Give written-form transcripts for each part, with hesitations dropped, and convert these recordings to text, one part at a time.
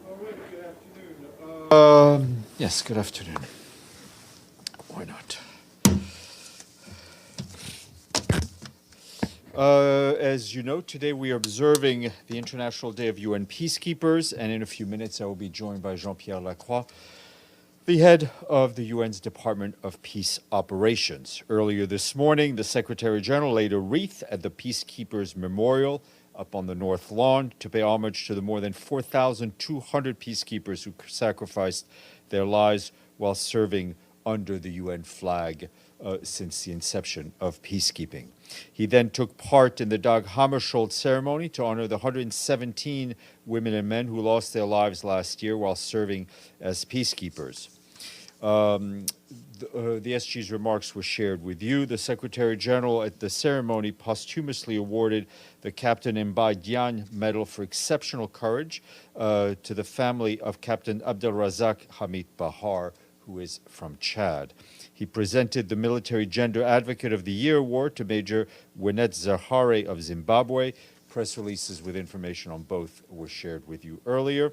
All right, good afternoon. Yes, good afternoon. Why not? As you know, today we are observing the International Day of UN Peacekeepers, and in a few minutes I will be joined by Jean-Pierre Lacroix, the head of the UN's Department of Peace Operations. Earlier this morning, the Secretary General laid a wreath at the Peacekeepers Memorial up on the North Lawn to pay homage to the more than 4,200 peacekeepers who sacrificed their lives while serving under the UN flag since the inception of peacekeeping. He then took part in the Dag Hammarskjöld ceremony to honor the 117 women and men who lost their lives last year while serving as peacekeepers. The SG's remarks were shared with you. The Secretary General at the ceremony posthumously awarded the Captain Mbaye Diagne Medal for Exceptional Courage to the family of Captain Abdelrazak Hamid Bahar, who is from Chad. He presented the Military Gender Advocate of the Year award to Major Winnet Zahare of Zimbabwe. Press releases with information on both were shared with you earlier.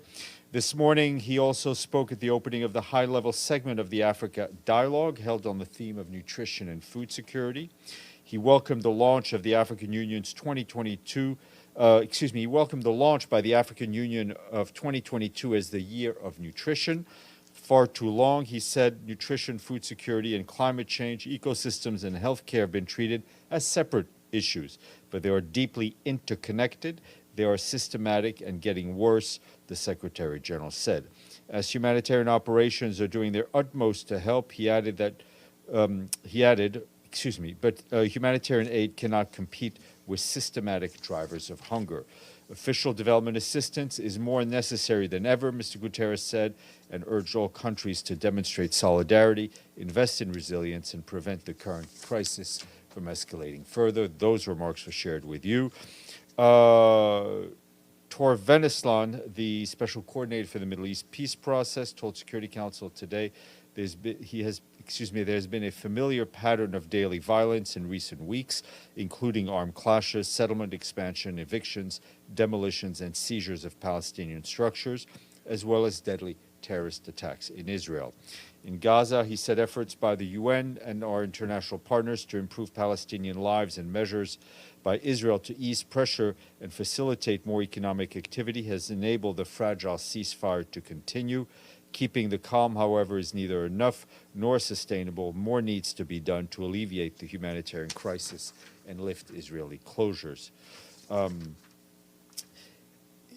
This morning, he also spoke at the opening of the high-level segment of the Africa Dialogue held on the theme of nutrition and food security. He welcomed the launch of the African Union's 2022 he welcomed the launch by the African Union of 2022 as the Year of Nutrition. Far too long, he said, nutrition, food security, and climate change, ecosystems, and healthcare have been treated as separate issues, but they are deeply interconnected. They are systematic and getting worse, the Secretary General said. As humanitarian operations are doing their utmost to help, he added that humanitarian aid cannot compete with systematic drivers of hunger. Official development assistance is more necessary than ever, Mr. Guterres said, and urged all countries to demonstrate solidarity, invest in resilience, and prevent the current crisis from escalating further. Those remarks were shared with you. Tor Veneslan, the special coordinator for the Middle East peace process, told Security Council today there's been a familiar pattern of daily violence in recent weeks, including armed clashes, settlement expansion, evictions, demolitions, and seizures of Palestinian structures, as well as deadly terrorist attacks in Israel. In Gaza, he said efforts by the UN and our international partners to improve Palestinian lives and measures by Israel to ease pressure and facilitate more economic activity has enabled the fragile ceasefire to continue. Keeping the calm, however, is neither enough nor sustainable. More needs to be done to alleviate the humanitarian crisis and lift Israeli closures.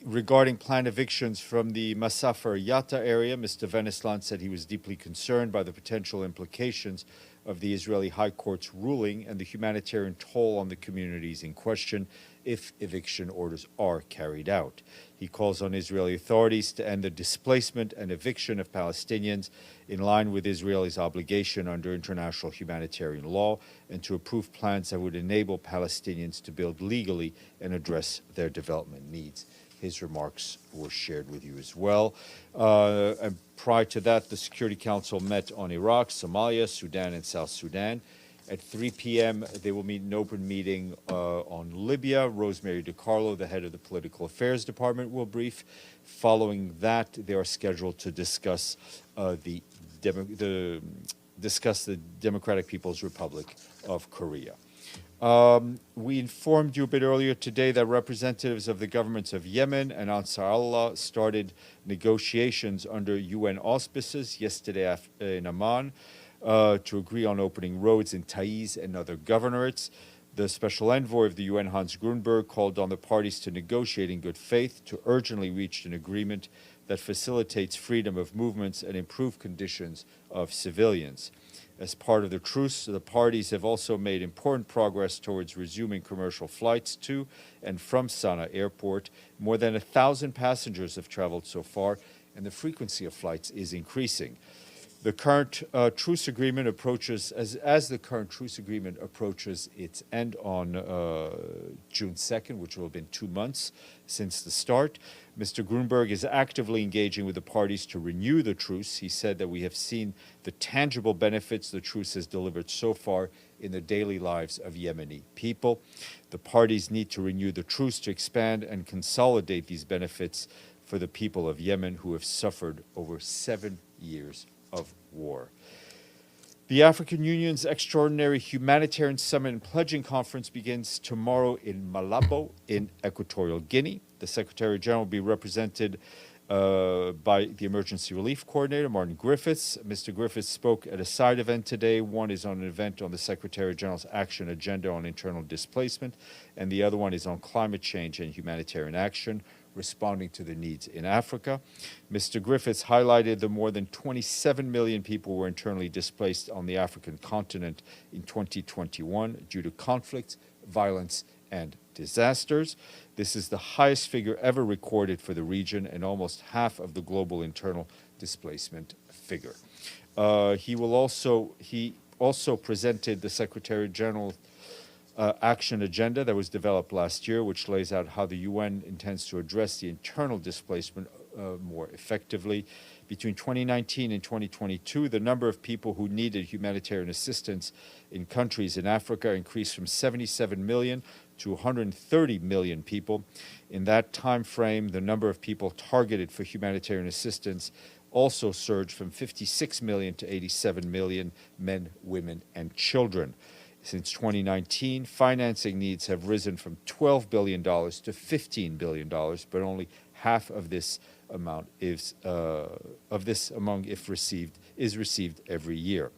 Regarding planned evictions from the Masafer Yatta area, Mr. Veneslan said he was deeply concerned by the potential implications of the Israeli High Court's ruling and the humanitarian toll on the communities in question if eviction orders are carried out. He calls on Israeli authorities to end the displacement and eviction of Palestinians in line with Israel's obligation under international humanitarian law and to approve plans that would enable Palestinians to build legally and address their development needs. His remarks were shared with you as well. And prior to that, the Security Council met on Iraq, Somalia, Sudan, and South Sudan. At 3 p.m., they will meet an open meeting on Libya. Rosemary DiCarlo, the head of the Political Affairs Department, will brief. Following that, they are scheduled to discuss the Democratic People's Republic of Korea. We informed you a bit earlier today that representatives of the governments of Yemen and Ansar Allah started negotiations under UN auspices yesterday in Amman to agree on opening roads in Taiz and other governorates. The special envoy of the UN, Hans Grunberg, called on the parties to negotiate in good faith to urgently reach an agreement that facilitates freedom of movements and improve conditions of civilians. As part of the truce, the parties have also made important progress towards resuming commercial flights to and from Sana'a Airport. More than 1,000 passengers have traveled so far, and the frequency of flights is increasing. The current truce agreement approaches, as the current truce agreement approaches its end on June 2nd, which will have been 2 months since the start, Mr. Grunberg is actively engaging with the parties to renew the truce. He said that we have seen the tangible benefits the truce has delivered so far in the daily lives of Yemeni people. The parties need to renew the truce to expand and consolidate these benefits for the people of Yemen who have suffered over 7 years of war. The African Union's Extraordinary Humanitarian Summit and Pledging Conference begins tomorrow in Malabo in Equatorial Guinea. The Secretary General will be represented by the Emergency Relief Coordinator, Martin Griffiths. Mr. Griffiths spoke at a side event today. One is on an event on the Secretary General's action agenda on internal displacement, and the other one is on climate change and humanitarian action, responding to the needs in Africa. Mr. Griffiths highlighted the more than 27 million people were internally displaced on the African continent in 2021 due to conflict, violence, and disasters. This is the highest figure ever recorded for the region and almost half of the global internal displacement figure. He also presented the Secretary General action agenda that was developed last year, which lays out how the UN intends to address the internal displacement more effectively. Between 2019 and 2022, the number of people who needed humanitarian assistance in countries in Africa increased from 77 million to 130 million people. In that time frame, the number of people targeted for humanitarian assistance also surged from 56 million to 87 million men, women, and children. Since 2019, financing needs have risen from $12 billion to $15 billion, but only half of this amount is received every year.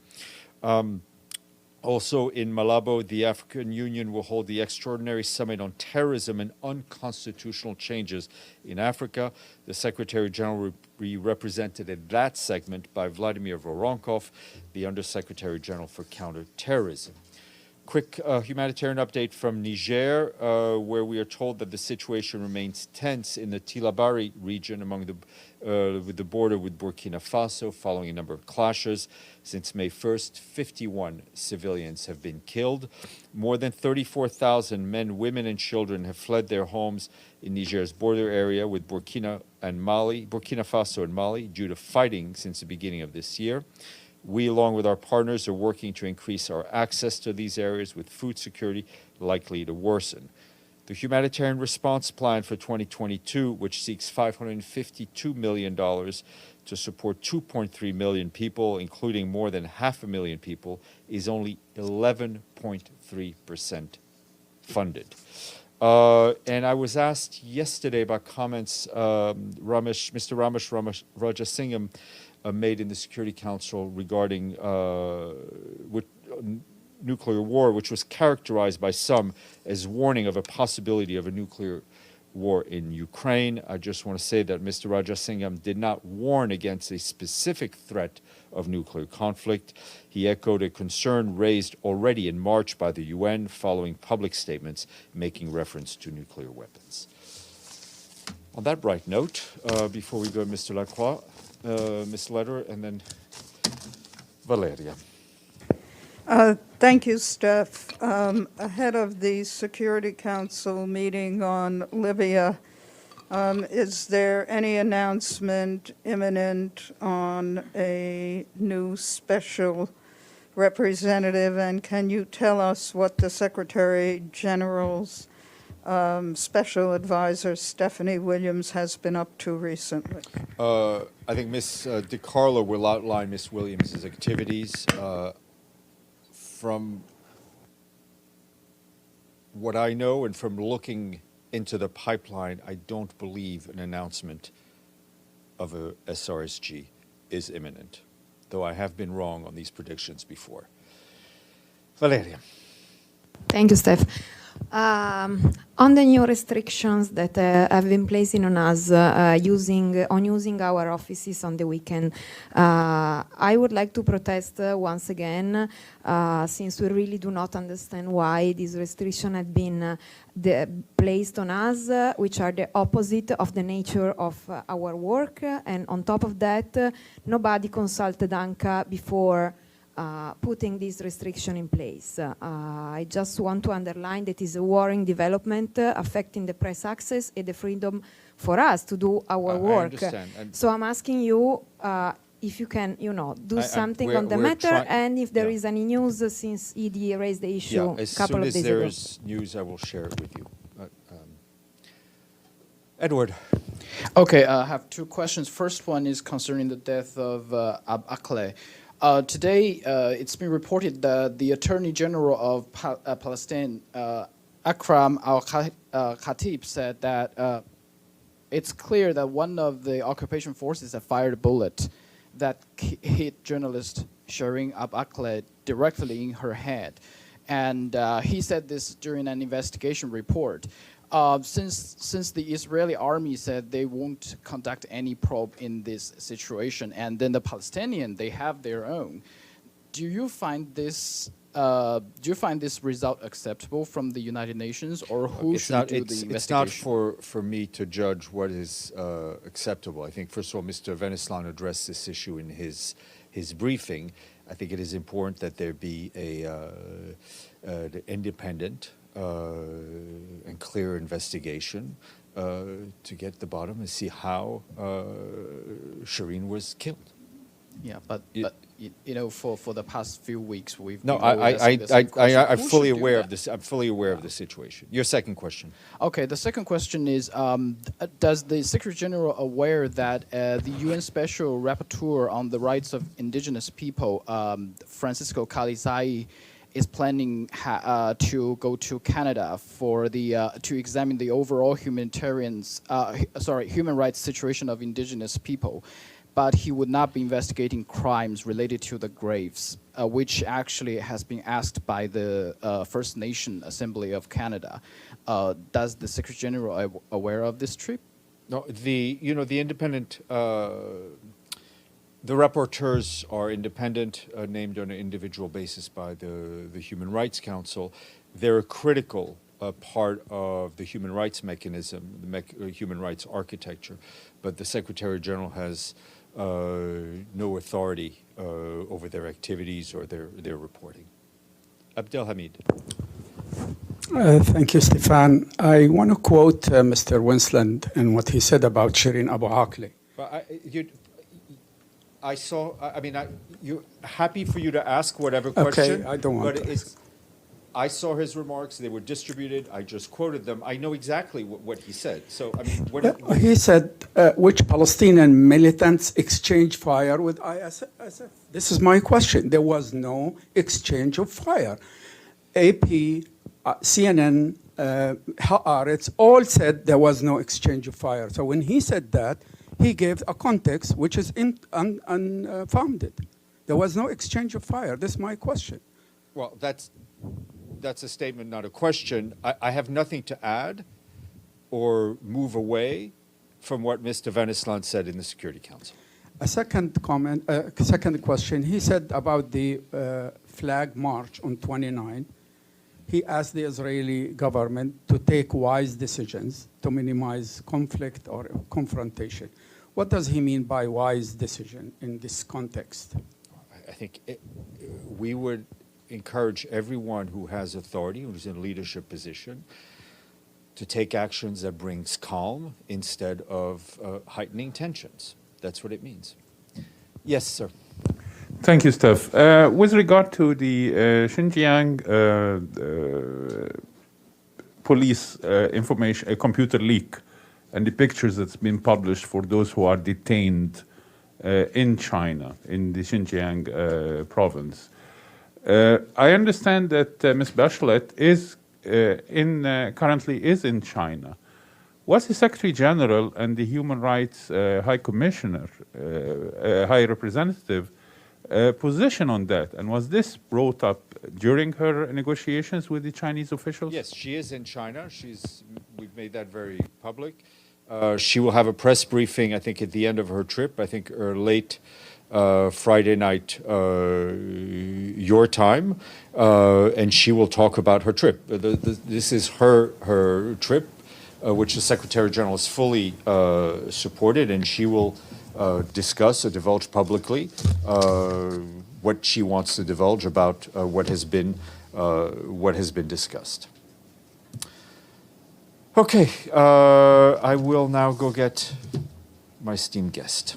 Also in Malabo, the African Union will hold the Extraordinary Summit on Terrorism and Unconstitutional Changes in Africa. The Secretary General will be represented in that segment by Vladimir Voronkov, the Undersecretary General for Counterterrorism. Quick humanitarian update from Niger, where we are told that the situation remains tense in the Tilabari region with the border with Burkina Faso following a number of clashes. Since May 1st, 51 civilians have been killed. More than 34,000 men, women, and children have fled their homes in Niger's border area with Burkina Faso and Mali due to fighting since the beginning of this year. We, along with our partners, are working to increase our access to these areas with food security likely to worsen. The humanitarian response plan for 2022, which seeks $552 million to support 2.3 million people, including more than 500,000 people, is only 11.3% funded. And I was asked yesterday about comments Mr. Ramesh Rajasingham made in the Security Council regarding nuclear war, which was characterized by some as warning of a possibility of a nuclear war in Ukraine. I just want to say that Mr. Rajasingham did not warn against a specific threat of nuclear conflict. He echoed a concern raised already in March by the UN following public statements making reference to nuclear weapons. On that bright note, before we go to Mr. Lacroix, Ms. Leder, and then Valeria. Thank you, Steph. Ahead of the Security Council meeting on Libya, is there any announcement imminent on a new special representative? And can you tell us what the Secretary General's Special Advisor Stephanie Williams has been up to recently? I think Ms. DiCarlo will outline Ms. Williams' activities. From what I know and from looking into the pipeline, I don't believe an announcement of a SRSG is imminent, though I have been wrong on these predictions before. Valeria. Thank you, Steph. On the new restrictions that have been placed on us using our offices on the weekend, I would like to protest once again, since we really do not understand why these restrictions have been placed on us, which are the opposite of the nature of our work. And on top of that, nobody consulted ANCA before putting this restriction in place. I just want to underline that is a worrying development affecting the press access and the freedom for us to do our work. I understand. So I'm asking you if you can, do something on the matter, and if there is any news since ED raised the issue a couple of days ago. As soon as there is news, I will share it with you. Edward. Okay, I have two questions. First one is concerning the death of Ab Akleh. Today, it's been reported that the Attorney General of Palestine, Akram al-Khatib, said that it's clear that one of the occupation forces had fired a bullet that hit journalist Shireen Ab Akleh directly in her head. And he said this during an investigation report. Since the Israeli army said they won't conduct any probe in this situation, and then the Palestinian, they have their own. Do you find this result acceptable from the United Nations, or who should do the investigation? It's not for me to judge what is acceptable. I think, first of all, Mr. Venneslan addressed this issue in his briefing. I think it is important that there be an independent and clear investigation to get to the bottom and see how Shireen was killed. Yeah, but you know, for the past few weeks, we've no, been I'm fully aware of this. I'm fully aware of the situation. Your second question. Okay, the second question is: does the Secretary General aware that the UN Special Rapporteur on the Rights of Indigenous People, Francisco Calizai, is planning to go to Canada for to examine the overall human rights situation of Indigenous people? But he would not be investigating crimes related to the graves, which actually has been asked by the First Nation Assembly of Canada. Does the Secretary General aware of this trip? No, the independent, the rapporteurs are independent, named on an individual basis by the Human Rights Council. They're a critical part of the human rights mechanism, the human rights architecture, but the Secretary General has no authority over their activities or their reporting. Abdelhamid. Thank you, Stéphane. I want to quote Mr. Winsland and what he said about Shireen Abu Akleh. You're happy for you to ask whatever question. Okay, I don't want to. I saw his remarks. They were distributed. I just quoted them. I know exactly what he said. So, I mean, he said, which Palestinian militants exchanged fire with ISF? This is my question. There was no exchange of fire. AP, CNN, Haaretz all said there was no exchange of fire. So when he said that, he gave a context which is unfounded. There was no exchange of fire. This is my question. Well, that's a statement, not a question. I have nothing to add or move away from what Mr. Venneslan said in the Security Council. A second comment, second question. He said about the flag march on 29. He asked the Israeli government to take wise decisions to minimize conflict or confrontation. What does he mean by wise decision in this context? I think we would encourage everyone who has authority, who's in a leadership position, to take actions that brings calm instead of heightening tensions. That's what it means. Yes, sir. Thank you, Steph. With regard to the Xinjiang police information, a computer leak, and the pictures that's been published for those who are detained in China, in the Xinjiang province. I understand that Ms. Bachelet is currently in China. What's the Secretary General and the Human Rights High Commissioner, High Representative, position on that? And was this brought up during her negotiations with the Chinese officials? Yes, she is in China. We've made that very public. She will have a press briefing, I think, at the end of her trip, I think late Friday night your time, and she will talk about her trip. This is her trip, which the Secretary General has fully supported, and she will discuss or divulge publicly what she wants to divulge about what has been discussed. Okay, I will now go get my esteemed guest.